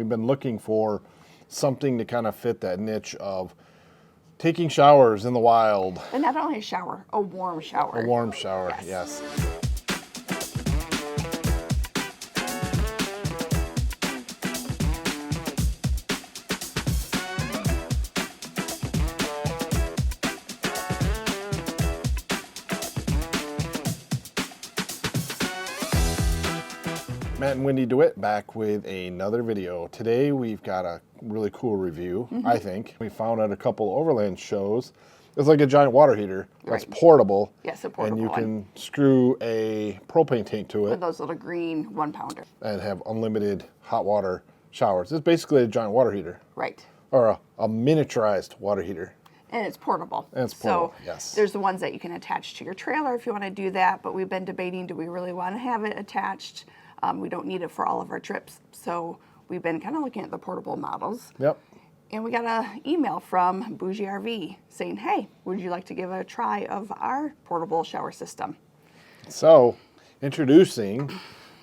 We've been looking for something to kind of fit that niche of taking showers in the wild. And not only a shower, a warm shower. A warm shower, yes. Matt and Wendy DeWitt back with another video. Today we've got a really cool review, I think. We found at a couple overland shows. It's like a giant water heater that's portable. Yes, a portable and you can screw a propane tank to it. With those little green 1-pounder. And have unlimited hot water showers. It's basically a giant water heater. Right. Or a miniaturized water heater. And it's portable. And it's portable, so yes. There's the ones that you can attach to your trailer if you want to do that, but we've been debating, do we really want to have it attached? We don't need it for all of our trips. So we've been kind of looking at the portable models. Yep. And we got an email from BougeRV saying, hey, would you like to give a try of our portable shower system? So, introducing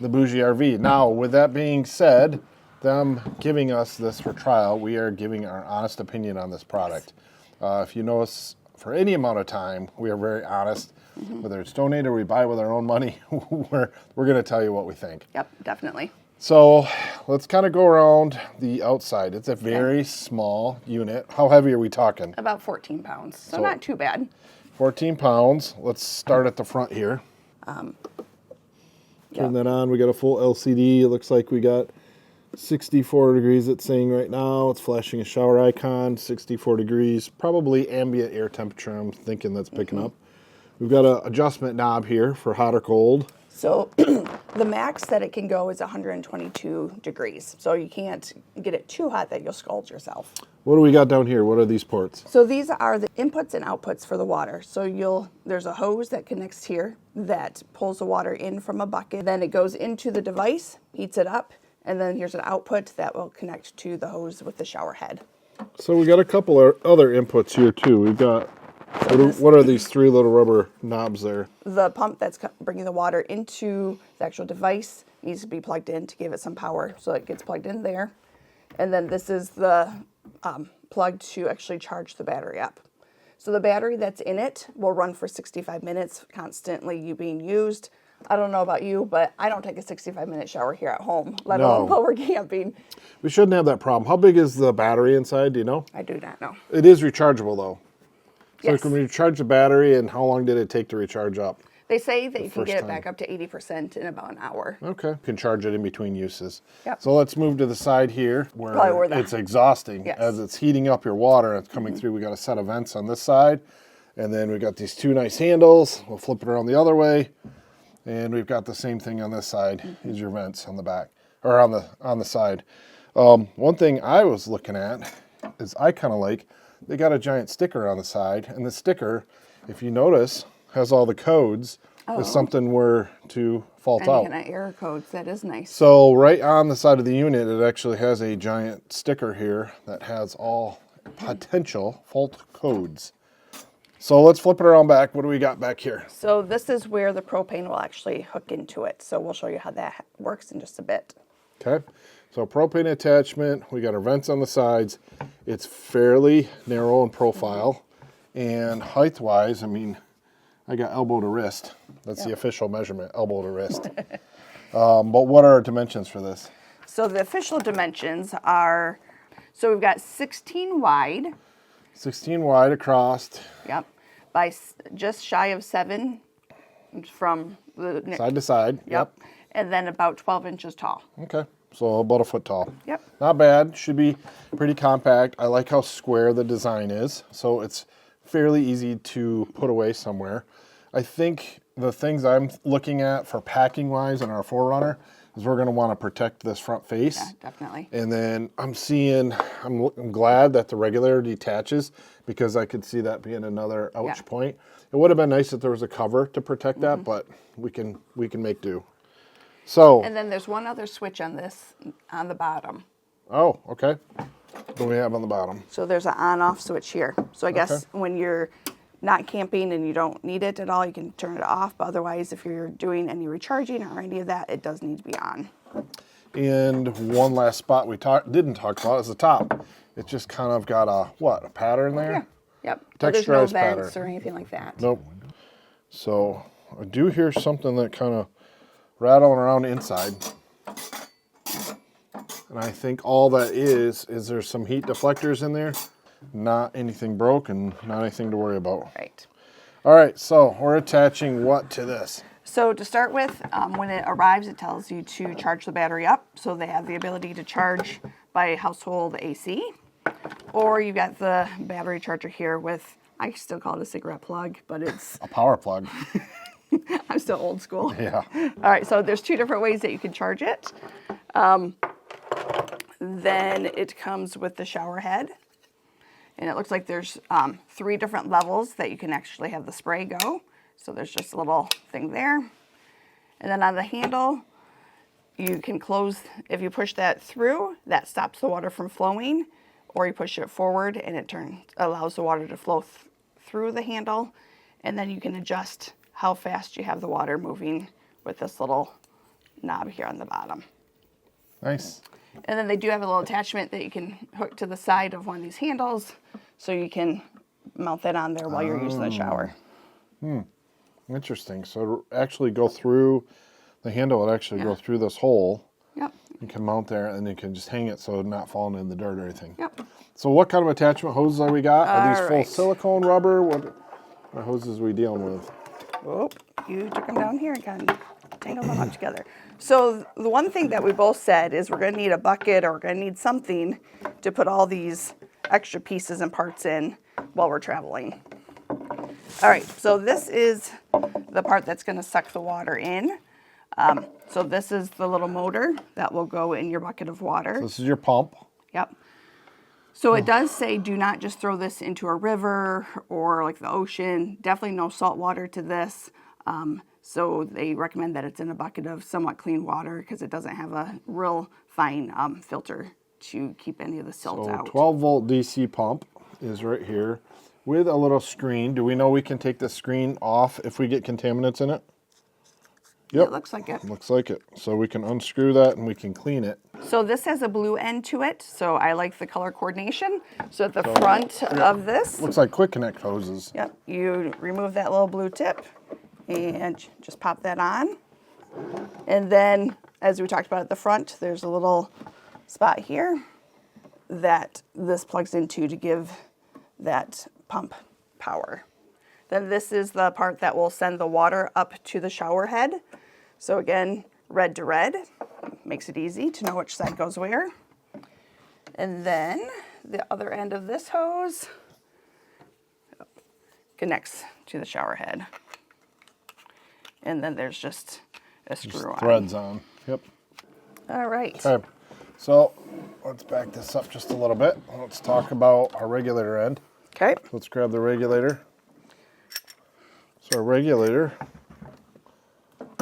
the BougeRV. Now, with that being said, them giving us this for trial, we are giving our honest opinion on this product. If you know us for any amount of time, we are very honest. Whether it's donated or we buy with our own money, we're going to tell you what we think. Yep, definitely. So let's kind of go around the outside. It's a very small unit. How heavy are we talking? About 14 pounds, so not too bad. 14 pounds. Let's start at the front here. Turn that on. We got a full LCD. It looks like we got 64 degrees it's saying right now. It's flashing a shower icon, 64 degrees. Probably ambient air temperature, I'm thinking that's picking up. We've got an adjustment knob here for hot or cold. So the max that it can go is 122 degrees. So you can't get it too hot that you'll scald yourself. What do we got down here? What are these ports? So these are the inputs and outputs for the water. So there's a hose that connects here that pulls the water in from a bucket. Then it goes into the device, heats it up, and then here's an output that will connect to the hose with the shower head. So we got a couple of other inputs here too. We've got, what are these three little rubber knobs there? The pump that's bringing the water into the actual device needs to be plugged in to give it some power. So it gets plugged in there. And then this is the plug to actually charge the battery up. So the battery that's in it will run for 65 minutes, constantly being used. I don't know about you, but I don't take a 65-minute shower here at home, let alone while we're camping. We shouldn't have that problem. How big is the battery inside, do you know? I do not know. It is rechargeable though. So Yes. can we recharge the battery, and how long did it take to recharge up? They say that you can get it back up to 80% in about an hour. Okay. You can charge it in between uses. Yep. So let's move to the side here where it's exhausting. Yes. As it's heating up your water and it's coming through. We got a set of vents on this side, and then we got these two nice handles. We'll flip it around the other way. And we've got the same thing on this side. Is your vents on the back, or on the side. One thing I was looking at is I kind of like, they got a giant sticker on the side, and the sticker, if you notice, has all the codes. If something were to fault out. And error codes, that is nice. So right on the side of the unit, it actually has a giant sticker here that has all potential fault codes. So let's flip it around back. What do we got back here? So this is where the propane will actually hook into it. So we'll show you how that works in just a bit. Okay. So propane attachment. We got our vents on the sides. It's fairly narrow in profile. And height-wise, I mean, I got elbow to wrist. That's the official measurement, elbow to wrist. But what are our dimensions for this? So the official dimensions are, so we've got 16 wide. 16 wide across. Yep. By just shy of 7 from the Side to side. Yep. And then about 12 inches tall. Okay. So about a foot tall. Yep. Not bad. Should be pretty compact. I like how square the design is. So it's fairly easy to put away somewhere. I think the things I'm looking at for packing wise in our 4Runner is we're going to want to protect this front face. Yeah, definitely. And then I'm glad that the regulator detaches, because I could see that being another ouch point. It would have been nice if there was a cover to protect that, but we can make do. So. And then there's one other switch on this, on the bottom. Oh, okay. What do we have on the bottom? So there's an on-off switch here. So I guess when you're not camping and you don't need it at all, you can turn it off. But otherwise, if you're doing any recharging or any of that, it does need to be on. And one last spot we didn't talk about is the top. It's just kind of got a pattern there? Yeah. Yep. But there's no Texturized vents pattern. or anything like that. Nope. So I do hear something that kind of rattling around inside. And I think all that is there's some heat deflectors in there. Not anything broken, not anything to worry about. Right. All right, so we're attaching what to this? So to start with, when it arrives, it tells you to charge the battery up. So they have the ability to charge by household AC. Or you got the battery charger here with, I still call it a cigarette plug, but it's... A power plug. I'm still old school. Yeah. All right, so there's 2 different ways that you can charge it. Then it comes with the shower head. And it looks like there's 3 different levels that you can actually have the spray go. So there's just a little thing there. And then on the handle, you can close, if you push that through, that stops the water from flowing. Or you push it forward and it allows the water to flow through the handle. And then you can adjust how fast you have the water moving with this little knob here on the bottom. Nice. And then they do have a little attachment that you can hook to the side of one of these handles so you can mount that on there while you're using the shower. Interesting. So it'll actually go through, the handle would actually go through this hole. Yep. You can mount there and you can just hang it so it's not falling in the dirt or anything. Yep. So what kind of attachment hoses are we got? Are these All full right. silicone rubber? What hoses are we dealing with? Oh, you took them down here and kind of tangled them up together. So the one thing that we both said is we're going to need a bucket or we're going to need something to put all these extra pieces and parts in while we're traveling. All right, so this is the part that's going to suck the water in. So this is the little motor that will go in your bucket of water. This is your pump. Yep. So it does say do not just throw this into a river or like the ocean. Definitely no salt water to this. So they recommend that it's in a bucket of somewhat clean water because it doesn't have a real fine filter to keep any of the silt So out. 12-volt DC pump is right here with a little screen. Do we know we can take the screen off if we get contaminants in it? Yep. It looks like it. Looks like it. So we can unscrew that and we can clean it. So this has a blue end to it. So I like the color coordination. So at the front of this, Looks like quick connect hoses. yep, you remove that little blue tip and just pop that on. And then, as we talked about at the front, there's a little spot here that this plugs into to give that pump power. Then this is the part that will send the water up to the shower head. So again, red to red, makes it easy to know which side goes where. And then the other end of this hose connects to the shower head. And then there's just a screw on. Threads on. Yep. All right. Okay. So let's back this up just a little bit. Let's talk about our regulator end. Okay. Let's grab the regulator. So our regulator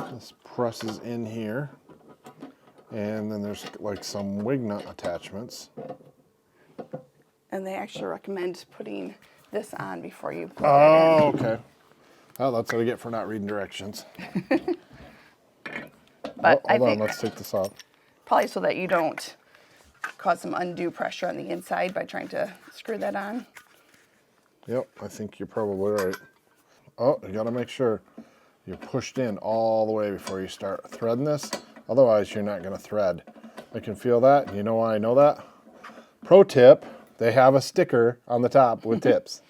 just presses in here. And then there's like some wig nut attachments. And they actually recommend putting this on before you put Oh, okay. Oh, that's what I get for not reading directions. But I hold on, think let's take this off. probably so that you don't cause some undue pressure on the inside by trying to screw that on. Yep, I think you're probably right. Oh, you gotta make sure you're pushed in all the way before you start threading this. Otherwise, you're not gonna thread. I can feel that. You know why I know that? Pro tip, they have a sticker on the top with tips.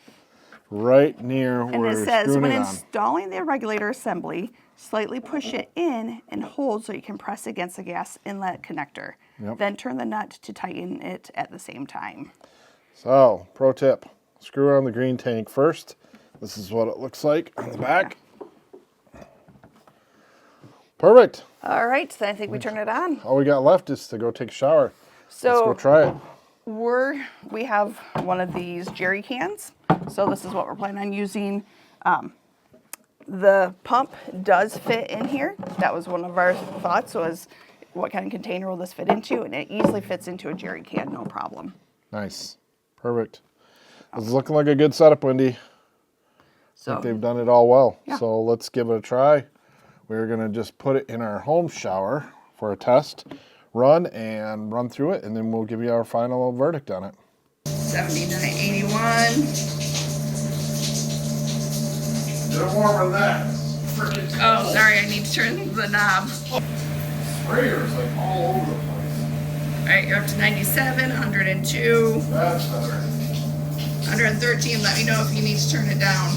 Right near And where it you're says, screwing when it on. installing the regulator assembly, slightly push it in and hold so you can press against the gas inlet connector. Yep. Then turn the nut to tighten it at the same time. So, pro tip, screw on the green tank first. This is what it looks like on the back. Perfect. All right, then I think we turn it on. All we got left is to go take a shower. Let's go So try it. we have one of these jerry cans. So this is what we're planning on using. The pump does fit in here. That was one of our thoughts, was what kind of container will this fit into? And it easily fits into a jerry can, no problem. Nice. Perfect. This is looking like a good setup, Wendy. I So think they've done it all well. Yeah. So let's give it a try. We're going to just put it in our home shower for a test. run and run through it, and then we'll give you our final verdict on it. 79.81. Get it warmer than that. Freaking Oh, sorry, I need to turn the knob. sprayers like all over the place. All right, you're up to 97, 102, That's better. 113. Let me know if you need to turn it down.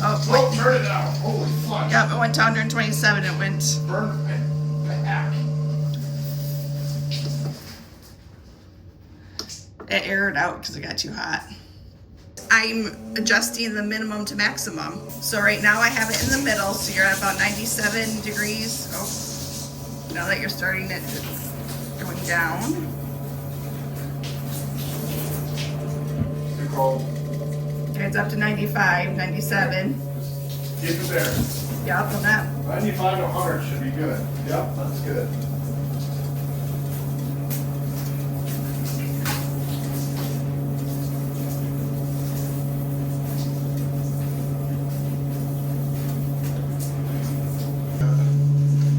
Oh, Oh, turn it down. Holy fuck. yep, it went to 127. It went. Burn the heck. It aired out because it got too hot. I'm adjusting the minimum to maximum. So right now I have it in the middle, so you're at about 97 degrees. Oh, now that you're starting it, it's going down. Too cold. It's up to 95, 97. Keep it there. Yep, on that. 95 to 100 should be good. Yep, that's good.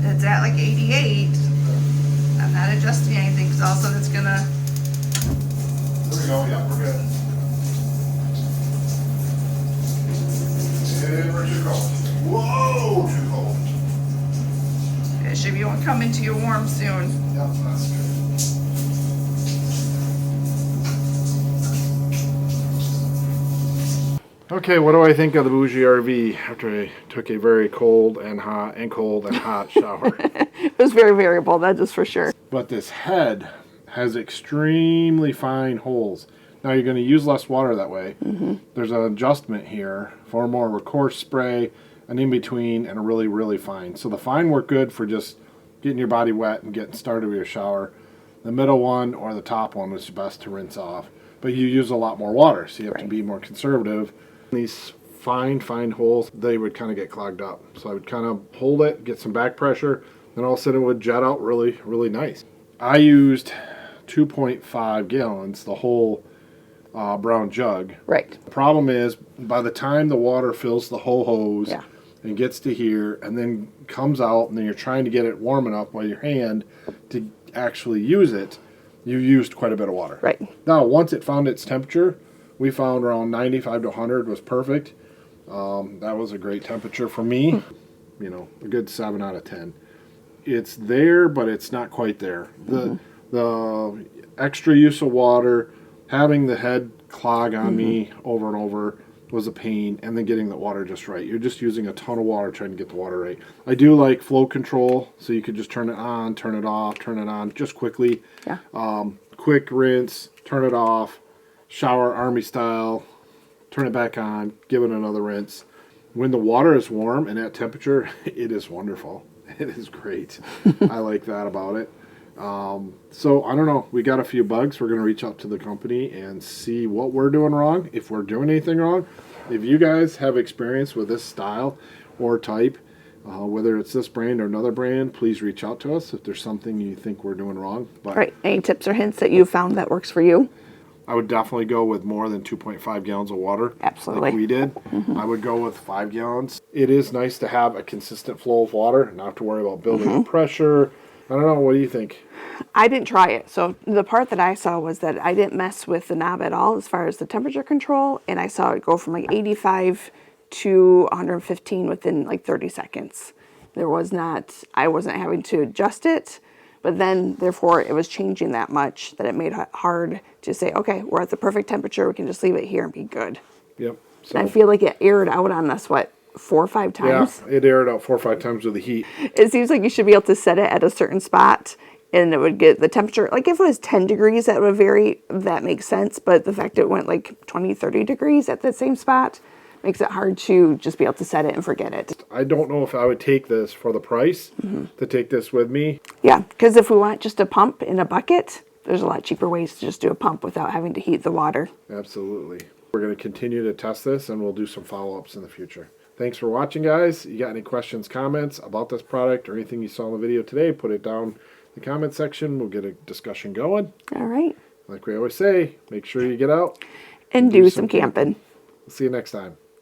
It's at like 88. I'm not adjusting anything because also it's gonna. There we go. Yep, we're good. And we're too cold. Whoa, too cold. It should be coming to you warm soon. Yep, that's good. Okay, what do I think of the BougeRV after I took a very cold and hot shower? It was very variable, that is for sure. But this head has extremely fine holes. Now you're going to use less water that way. There's an adjustment here for more of a coarse spray, an in-between, and a really, really fine. So the fine work good for just getting your body wet and getting started with your shower. The middle one or the top one is best to rinse off. But you use a lot more water, so you have to be more conservative. These fine holes, they would kind of get clogged up. So I would kind of hold it, get some back pressure, then all of a sudden it would jet out really, really nice. I used 2.5 gallons, the whole brown jug. Right. The problem is, by the time the water fills the whole hose and gets to here and then comes out, and then you're trying to get it warm enough by your hand to actually use it, you used quite a bit of water. Right. Now, once it found its temperature, we found around 95 to 100 was perfect. That was a great temperature for me. You know, a good 7 out of 10. It's there, but it's not quite there. The extra use of water, having the head clog on me over and over was a pain, and then getting the water just right. You're just using a ton of water trying to get the water right. I do like flow control, so you could just turn it on, turn it off, turn it on just quickly. Yeah. Quick rinse, turn it off, shower army style, turn it back on, give it another rinse. When the water is warm and at temperature, it is wonderful. It is great. I like that about it. So I don't know. We got a few bugs. We're going to reach out to the company and see what we're doing wrong, if we're doing anything wrong. If you guys have experience with this style or type, whether it's this brand or another brand, please reach out to us if there's something you think we're doing wrong. But Right. Any tips or hints that you found that works for you? I would definitely go with more than 2.5 gallons of water. Absolutely. Like we did. I would go with 5 gallons. It is nice to have a consistent flow of water, not have to worry about building up pressure. I don't know. What do you think? I didn't try it. So the part that I saw was that I didn't mess with the knob at all as far as the temperature control. And I saw it go from like 85 to 115 within like 30 seconds. I wasn't having to adjust it. But then, therefore, it was changing that much that it made it hard to say, okay, we're at the perfect temperature. We can just leave it here and be good. Yep. So, And I feel like it aired out on us, 4 or 5 times? Yeah, it aired out 4 or 5 times with the heat. It seems like you should be able to set it at a certain spot and it would get the temperature. Like if it was 10 degrees, that would vary. That makes sense. But the fact it went like 20, 30 degrees at the same spot makes it hard to just be able to set it and forget it. I don't know if I would take this for the price, to take this with me. Yeah, because if we want just a pump in a bucket, there's a lot cheaper ways to just do a pump without having to heat the water. Absolutely. We're going to continue to test this, and we'll do some follow-ups in the future. Thanks for watching, guys. You got any questions, comments about this product or anything you saw in the video today, put it down in the comment section. We'll get a discussion going. All right. Like we always say, make sure you get out And do some camping. We'll see you next time.